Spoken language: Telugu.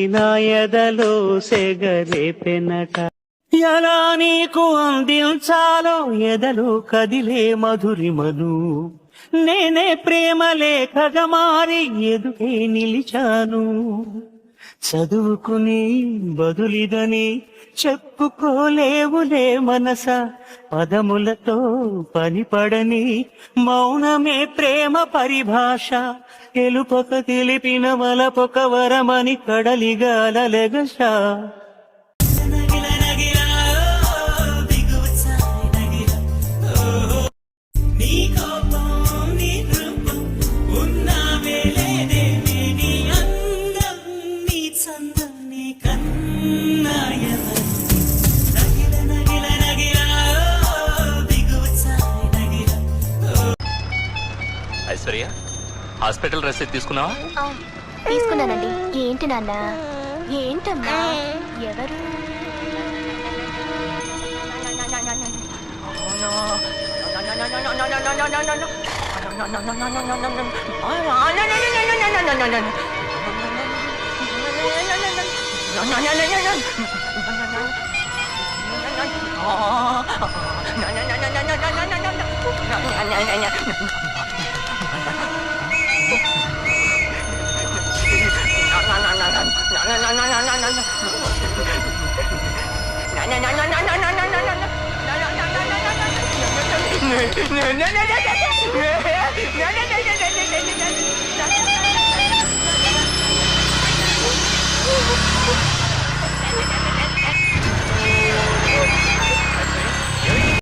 నా ఎదలో సెగరేపెనట ఎలా నీకు అందించాలో ఎదలో కదిలే మధురిమను నేనే ప్రేమ లేఖగా మారి ఎదుటే నిలిచాను చదువుకుని బదులిదని చెప్పుకోలేవులే మనస పదములతో పనిపడని మౌనమే ప్రేమ పరిభాష తెలుపక తెలిపిన వలపొక వరమని కడలిగాలెగస ఐశ్వర్య హాస్పిటల్ రసీదు తీసుకున్నావా? తీసుకున్నానండి. ఏంటి నాన్న? ఏంటమ్మా? ఎవరు? No.